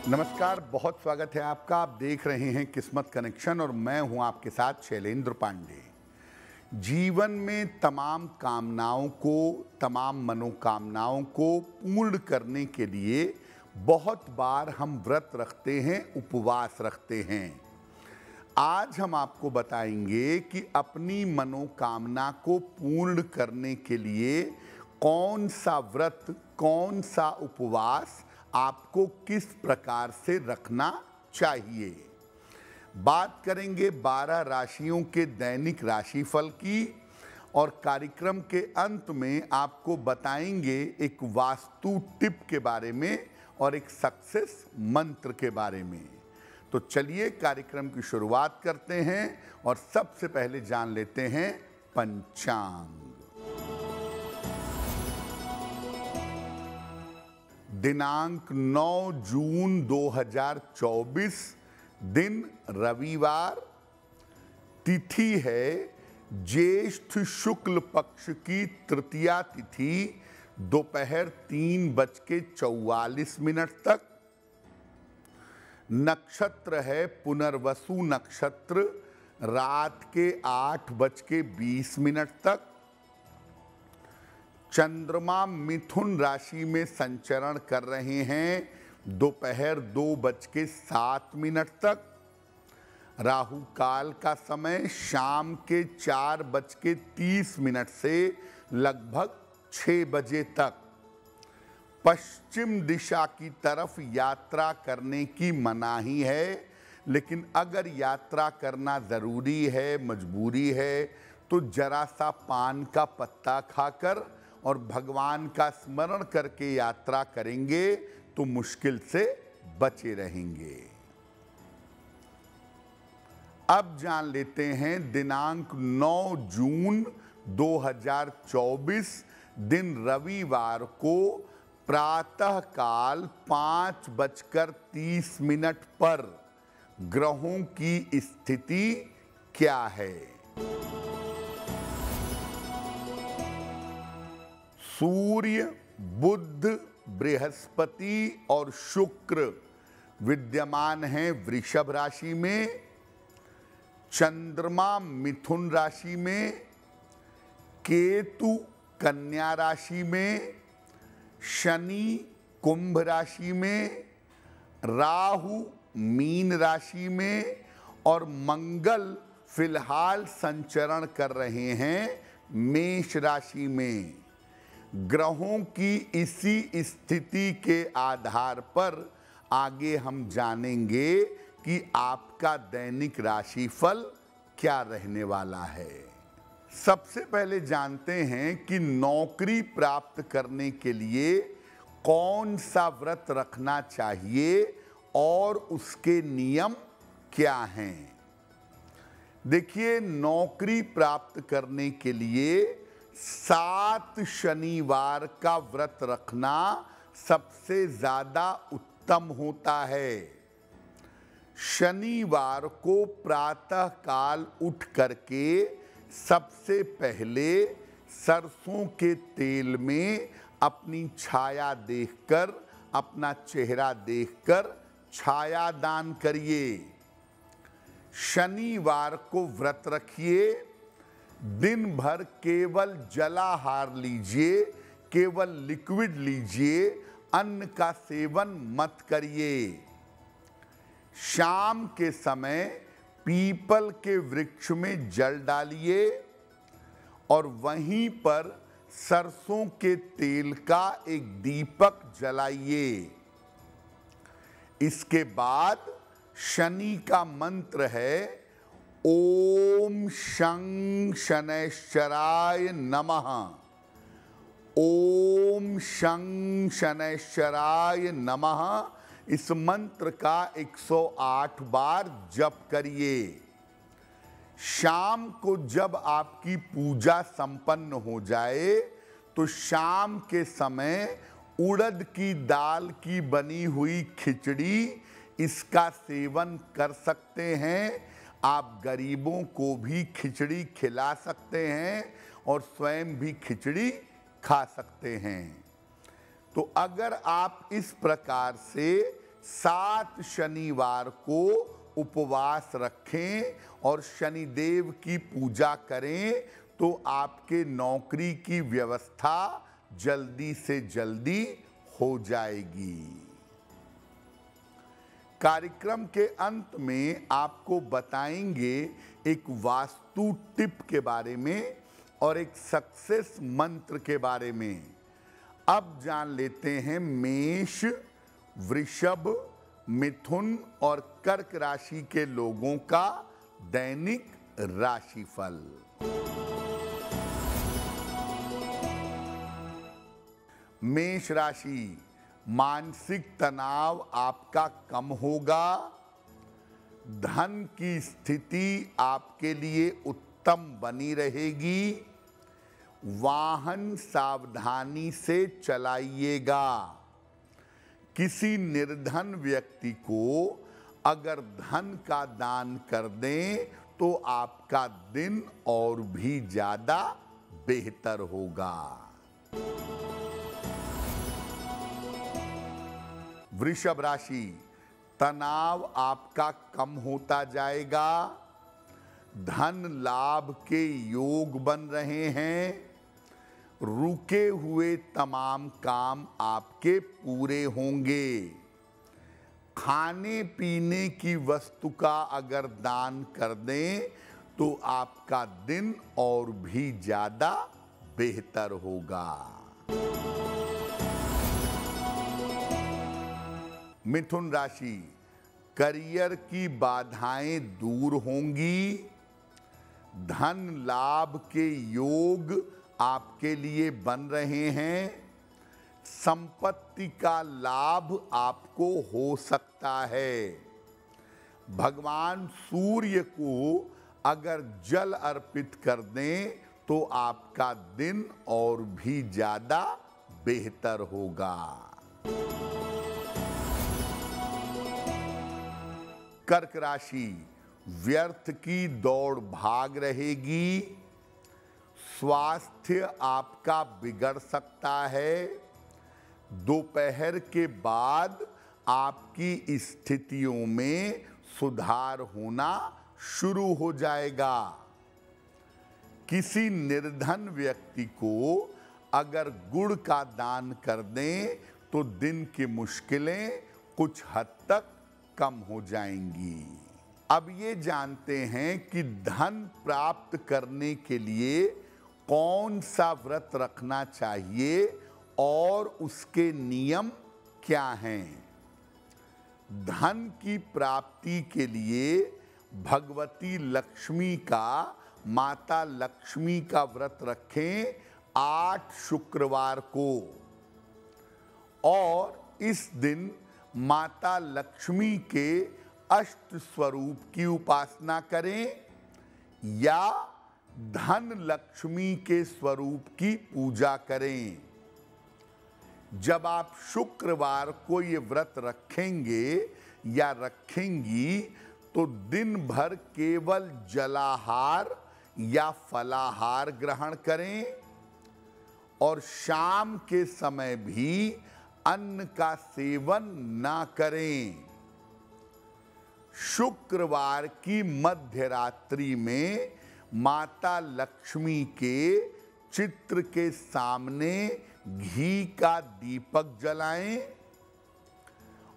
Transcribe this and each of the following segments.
नमस्कार, बहुत स्वागत है आपका। आप देख रहे हैं किस्मत कनेक्शन और मैं हूं आपके साथ शैलेंद्र पांडे। जीवन में तमाम मनोकामनाओं को पूर्ण करने के लिए बहुत बार हम व्रत रखते हैं, उपवास रखते हैं। आज हम आपको बताएंगे कि अपनी मनोकामना को पूर्ण करने के लिए कौन सा व्रत, कौन सा उपवास आपको किस प्रकार से रखना चाहिए। बात करेंगे 12 राशियों के दैनिक राशिफल की और कार्यक्रम के अंत में आपको बताएंगे एक वास्तु टिप के बारे में और एक सक्सेस मंत्र के बारे में। तो चलिए कार्यक्रम की शुरुआत करते हैं और सबसे पहले जान लेते हैं पंचांग। दिनांक 9 जून 2024, दिन रविवार, तिथि है ज्येष्ठ शुक्ल पक्ष की तृतीया तिथि दोपहर 3:44 तक। नक्षत्र है पुनर्वसु नक्षत्र रात के 8:20 तक। चंद्रमा मिथुन राशि में संचरण कर रहे हैं दोपहर 2:07 तक। राहु काल का समय शाम के 4:30 से लगभग 6 बजे तक। पश्चिम दिशा की तरफ यात्रा करने की मनाही है, लेकिन अगर यात्रा करना ज़रूरी है, मजबूरी है, तो जरा सा पान का पत्ता खाकर और भगवान का स्मरण करके यात्रा करेंगे तो मुश्किल से बचे रहेंगे। अब जान लेते हैं दिनांक 9 जून 2024, दिन रविवार को प्रातः काल 5:30 पर ग्रहों की स्थिति क्या है। सूर्य, बुध, बृहस्पति और शुक्र विद्यमान हैं वृषभ राशि में। चंद्रमा मिथुन राशि में, केतु कन्या राशि में, शनि कुंभ राशि में, राहु मीन राशि में और मंगल फिलहाल संचरण कर रहे हैं मेष राशि में। ग्रहों की इसी स्थिति के आधार पर आगे हम जानेंगे कि आपका दैनिक राशिफल क्या रहने वाला है। सबसे पहले जानते हैं कि नौकरी प्राप्त करने के लिए कौन सा व्रत रखना चाहिए और उसके नियम क्या हैं। देखिए, नौकरी प्राप्त करने के लिए 7 शनिवार का व्रत रखना सबसे ज्यादा उत्तम होता है। शनिवार को प्रातः काल उठ करके सबसे पहले सरसों के तेल में अपनी छाया देखकर, अपना चेहरा देखकर छाया दान करिए। शनिवार को व्रत रखिए। दिन भर केवल जलाहार लीजिए, केवल लिक्विड लीजिए, अन्न का सेवन मत करिए। शाम के समय पीपल के वृक्ष में जल डालिए और वहीं पर सरसों के तेल का एक दीपक जलाइए। इसके बाद शनि का मंत्र है ओम शं शनैश्चराय नमः। ओम शं शनैश्चराय नमः इस मंत्र का 108 बार जप करिए। शाम को जब आपकी पूजा संपन्न हो जाए तो शाम के समय उड़द की दाल की बनी हुई खिचड़ी, इसका सेवन कर सकते हैं। आप गरीबों को भी खिचड़ी खिला सकते हैं और स्वयं भी खिचड़ी खा सकते हैं। तो अगर आप इस प्रकार से 7 शनिवार को उपवास रखें और शनिदेव की पूजा करें तो आपके नौकरी की व्यवस्था जल्दी से जल्दी हो जाएगी। कार्यक्रम के अंत में आपको बताएंगे एक वास्तु टिप के बारे में और एक सक्सेस मंत्र के बारे में। अब जान लेते हैं मेष, वृषभ, मिथुन और कर्क राशि के लोगों का दैनिक राशिफल। मेष राशि, मानसिक तनाव आपका कम होगा। धन की स्थिति आपके लिए उत्तम बनी रहेगी। वाहन सावधानी से चलाइएगा। किसी निर्धन व्यक्ति को अगर धन का दान कर दें तो आपका दिन और भी ज्यादा बेहतर होगा। वृषभ राशि, तनाव आपका कम होता जाएगा। धन लाभ के योग बन रहे हैं। रुके हुए तमाम काम आपके पूरे होंगे। खाने पीने की वस्तु का अगर दान कर दें तो आपका दिन और भी ज्यादा बेहतर होगा। मिथुन राशि, करियर की बाधाएं दूर होंगी। धन लाभ के योग आपके लिए बन रहे हैं। संपत्ति का लाभ आपको हो सकता है। भगवान सूर्य को अगर जल अर्पित कर दें तो आपका दिन और भी ज्यादा बेहतर होगा। कर्क राशि, व्यर्थ की दौड़ भाग रहेगी। स्वास्थ्य आपका बिगड़ सकता है। दोपहर के बाद आपकी स्थितियों में सुधार होना शुरू हो जाएगा। किसी निर्धन व्यक्ति को अगर गुड़ का दान कर दें तो दिन की मुश्किलें कुछ हद तक कम हो जाएंगी। अब ये जानते हैं कि धन प्राप्त करने के लिए कौन सा व्रत रखना चाहिए और उसके नियम क्या हैं। धन की प्राप्ति के लिए भगवती लक्ष्मी का, माता लक्ष्मी का व्रत रखें 8 शुक्रवार को और इस दिन माता लक्ष्मी के अष्ट स्वरूप की उपासना करें या धन लक्ष्मी के स्वरूप की पूजा करें। जब आप शुक्रवार को ये व्रत रखेंगे या रखेंगी तो दिन भर केवल जलाहार या फलाहार ग्रहण करें और शाम के समय भी अन्न का सेवन ना करें। शुक्रवार की मध्य रात्रि में माता लक्ष्मी के चित्र के सामने घी का दीपक जलाएं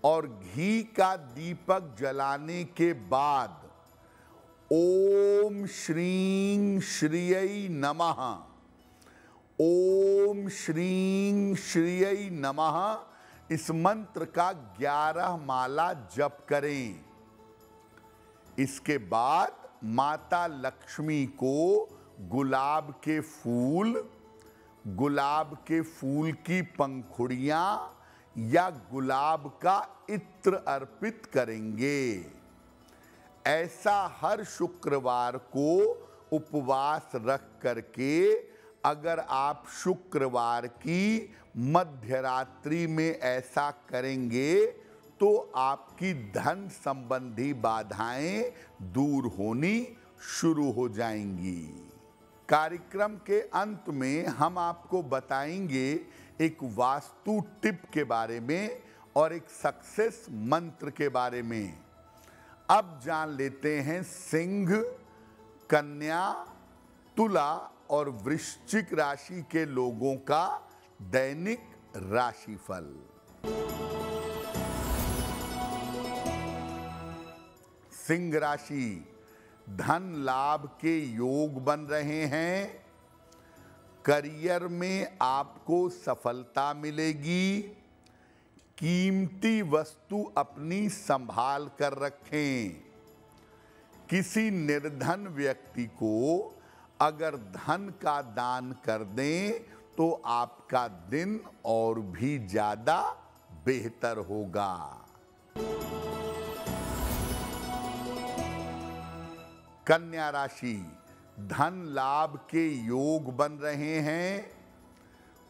और घी का दीपक जलाने के बाद ओम श्रीं श्रियै नमः, ओम श्रीं श्रियै नमः इस मंत्र का 11 माला जप करें। इसके बाद माता लक्ष्मी को गुलाब के फूल की पंखुड़ियां या गुलाब का इत्र अर्पित करेंगे। ऐसा हर शुक्रवार को उपवास रख करके अगर आप शुक्रवार की मध्य रात्रि में ऐसा करेंगे तो आपकी धन संबंधी बाधाएं दूर होनी शुरू हो जाएंगी। कार्यक्रम के अंत में हम आपको बताएंगे एक वास्तु टिप के बारे में और एक सक्सेस मंत्र के बारे में। अब जान लेते हैं सिंह, कन्या, तुला और वृश्चिक राशि के लोगों का दैनिक राशिफल। सिंह राशि, धन लाभ के योग बन रहे हैं। करियर में आपको सफलता मिलेगी। कीमती वस्तु अपनी संभाल कर रखें। किसी निर्धन व्यक्ति को अगर धन का दान कर दें तो आपका दिन और भी ज्यादा बेहतर होगा। कन्या राशि, धन लाभ के योग बन रहे हैं।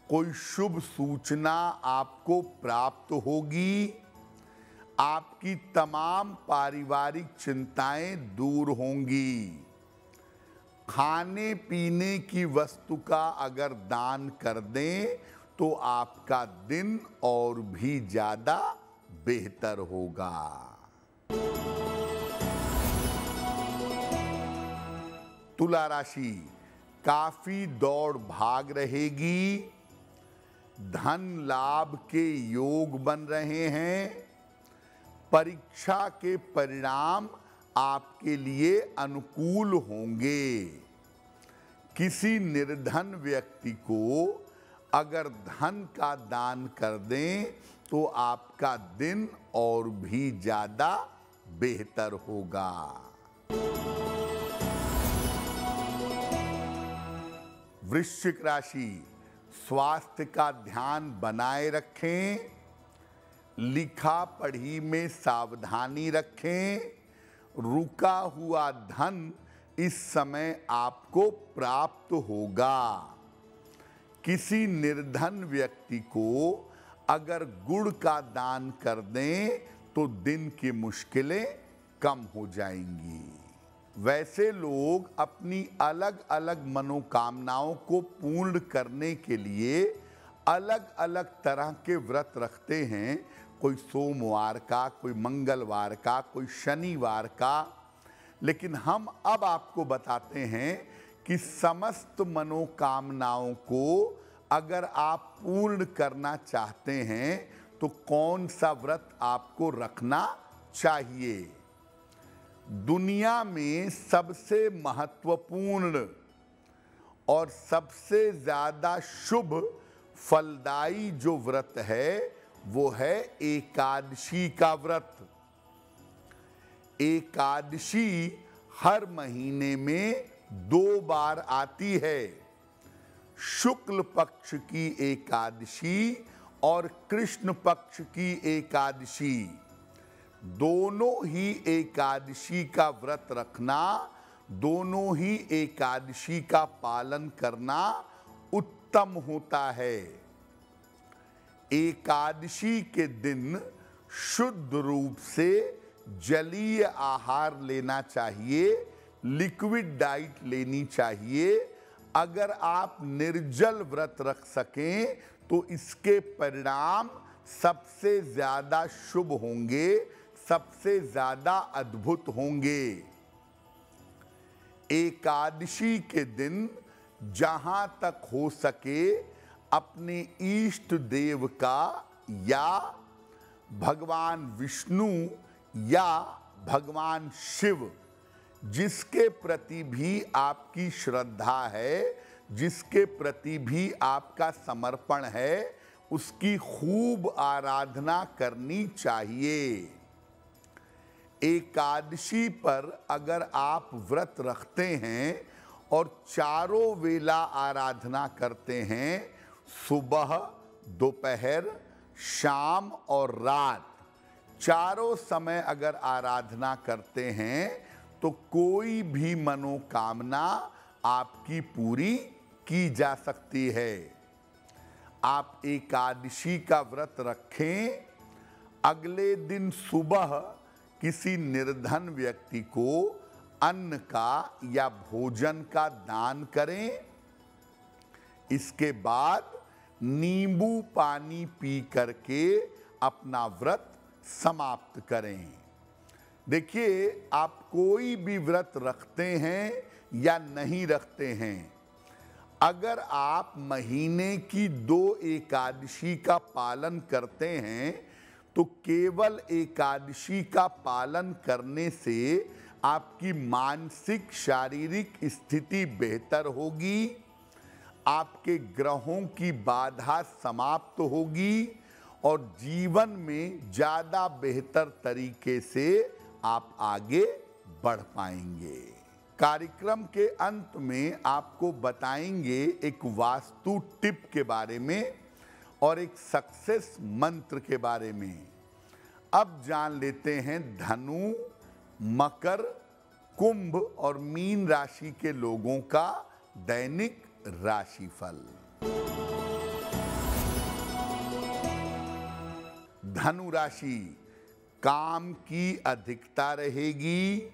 कोई शुभ सूचना आपको प्राप्त होगी। आपकी तमाम पारिवारिक चिंताएं दूर होंगी। खाने पीने की वस्तु का अगर दान कर दें तो आपका दिन और भी ज्यादा बेहतर होगा। तुला राशि, काफी दौड़ भाग रहेगी। धन लाभ के योग बन रहे हैं। परीक्षा के परिणाम आपके लिए अनुकूल होंगे। किसी निर्धन व्यक्ति को अगर धन का दान कर दें तो आपका दिन और भी ज्यादा बेहतर होगा। वृश्चिक राशि, स्वास्थ्य का ध्यान बनाए रखें। लिखा पढ़ी में सावधानी रखें। रुका हुआ धन इस समय आपको प्राप्त होगा। किसी निर्धन व्यक्ति को अगर गुड़ का दान कर दें तो दिन की मुश्किलें कम हो जाएंगी। वैसे लोग अपनी अलग अलग मनोकामनाओं को पूर्ण करने के लिए अलग अलग तरह के व्रत रखते हैं। कोई सोमवार का, कोई मंगलवार का, कोई शनिवार का। लेकिन हम अब आपको बताते हैं कि समस्त मनोकामनाओं को अगर आप पूर्ण करना चाहते हैं तो कौन सा व्रत आपको रखना चाहिए। दुनिया में सबसे महत्वपूर्ण और सबसे ज्यादा शुभ फलदायी जो व्रत है वो है एकादशी का व्रत। एकादशी हर महीने में 2 बार आती है। शुक्ल पक्ष की एकादशी और कृष्ण पक्ष की एकादशी। दोनों ही एकादशी का व्रत रखना, दोनों ही एकादशी का पालन करना उत्तम होता है। एकादशी के दिन शुद्ध रूप से जलीय आहार लेना चाहिए, लिक्विड डाइट लेनी चाहिए। अगर आप निर्जल व्रत रख सकें तो इसके परिणाम सबसे ज्यादा शुभ होंगे, सबसे ज्यादा अद्भुत होंगे। एकादशी के दिन जहां तक हो सके अपने इष्ट देव का या भगवान विष्णु या भगवान शिव, जिसके प्रति भी आपकी श्रद्धा है, जिसके प्रति भी आपका समर्पण है, उसकी खूब आराधना करनी चाहिए। एकादशी पर अगर आप व्रत रखते हैं और चारों वेला आराधना करते हैं, सुबह, दोपहर, शाम और रात, चारों समय अगर आराधना करते हैं तो कोई भी मनोकामना आपकी पूरी की जा सकती है। आप एकादशी का व्रत रखें। अगले दिन सुबह किसी निर्धन व्यक्ति को अन्न का या भोजन का दान करें। इसके बाद नींबू पानी पी करके अपना व्रत समाप्त करें। देखिए, आप कोई भी व्रत रखते हैं या नहीं रखते हैं, अगर आप महीने की 2 एकादशी का पालन करते हैं तो केवल एकादशी का पालन करने से आपकी मानसिक शारीरिक स्थिति बेहतर होगी, आपके ग्रहों की बाधा समाप्त होगी और जीवन में ज़्यादा बेहतर तरीके से आप आगे बढ़ पाएंगे। कार्यक्रम के अंत में आपको बताएंगे एक वास्तु टिप के बारे में और एक सक्सेस मंत्र के बारे में। अब जान लेते हैं धनु, मकर, कुंभ और मीन राशि के लोगों का दैनिक राशिफल। धनु राशि, काम की अधिकता रहेगी,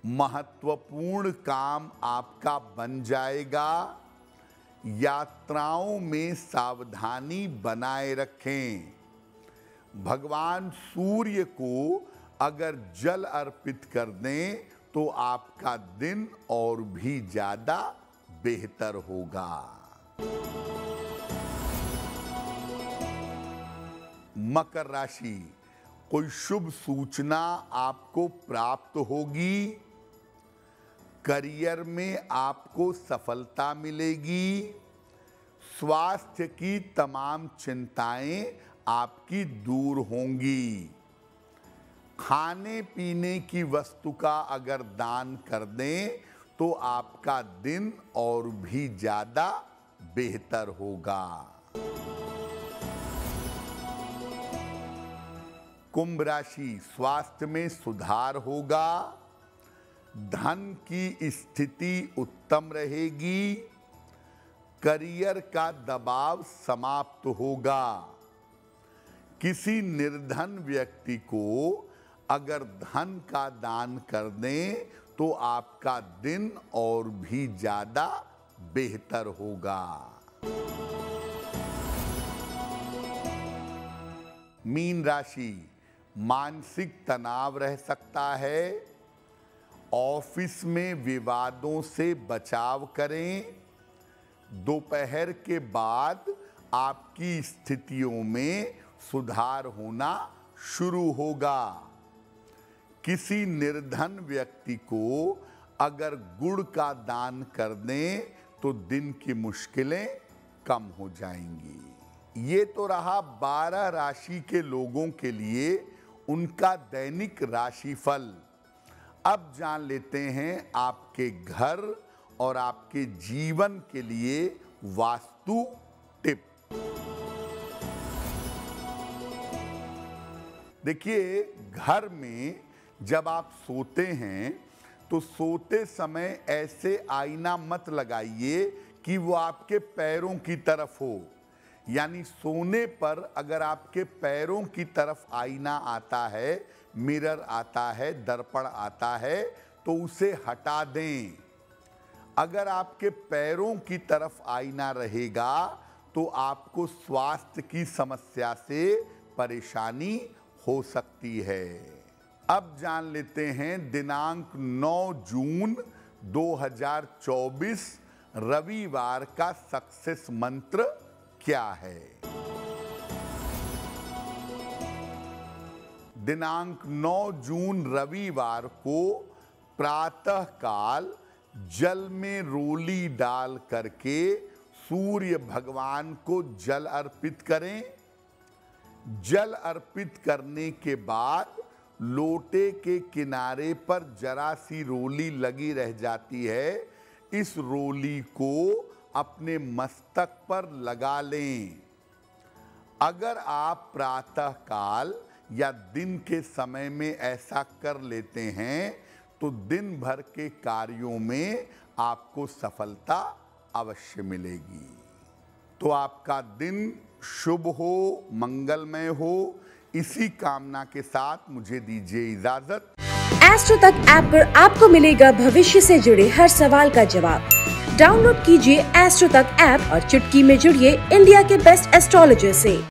महत्वपूर्ण काम आपका बन जाएगा, यात्राओं में सावधानी बनाए रखें। भगवान सूर्य को अगर जल अर्पित कर दें तो आपका दिन और भी ज्यादा बेहतर होगा। मकर राशि, कोई शुभ सूचना आपको प्राप्त होगी, करियर में आपको सफलता मिलेगी, स्वास्थ्य की तमाम चिंताएं आपकी दूर होंगी। खाने पीने की वस्तु का अगर दान कर दें तो आपका दिन और भी ज्यादा बेहतर होगा। कुंभ राशि, स्वास्थ्य में सुधार होगा, धन की स्थिति उत्तम रहेगी, करियर का दबाव समाप्त होगा। किसी निर्धन व्यक्ति को अगर धन का दान कर दें तो आपका दिन और भी ज्यादा बेहतर होगा। मीन राशि, मानसिक तनाव रह सकता है, ऑफिस में विवादों से बचाव करें, दोपहर के बाद आपकी स्थितियों में सुधार होना शुरू होगा। किसी निर्धन व्यक्ति को अगर गुड़ का दान कर दें तो दिन की मुश्किलें कम हो जाएंगी। ये तो रहा 12 राशि के लोगों के लिए उनका दैनिक राशिफल। अब जान लेते हैं आपके घर और आपके जीवन के लिए वास्तु टिप। देखिए, घर में जब आप सोते हैं तो सोते समय ऐसे आईना मत लगाइए कि वो आपके पैरों की तरफ हो। यानी सोने पर अगर आपके पैरों की तरफ आईना आता है, मिरर आता है, दर्पण आता है तो उसे हटा दें। अगर आपके पैरों की तरफ आईना रहेगा तो आपको स्वास्थ्य की समस्या से परेशानी हो सकती है। अब जान लेते हैं दिनांक 9 जून 2024 रविवार का सक्सेस मंत्र क्या है। दिनांक 9 जून रविवार को प्रातः काल जल में रोली डाल करके सूर्य भगवान को जल अर्पित करें। जल अर्पित करने के बाद लोटे के किनारे पर जरा सी रोली लगी रह जाती है, इस रोली को अपने मस्तक पर लगा लें। अगर आप प्रातः काल या दिन के समय में ऐसा कर लेते हैं तो दिन भर के कार्यों में आपको सफलता अवश्य मिलेगी। तो आपका दिन शुभ हो, मंगलमय हो, इसी कामना के साथ मुझे दीजिए इजाजत। एस्ट्रो तक ऐप पर आपको मिलेगा भविष्य से जुड़े हर सवाल का जवाब। डाउनलोड कीजिए एस्ट्रो तक ऐप और चुटकी में जुड़िए इंडिया के बेस्ट एस्ट्रोलॉजर से।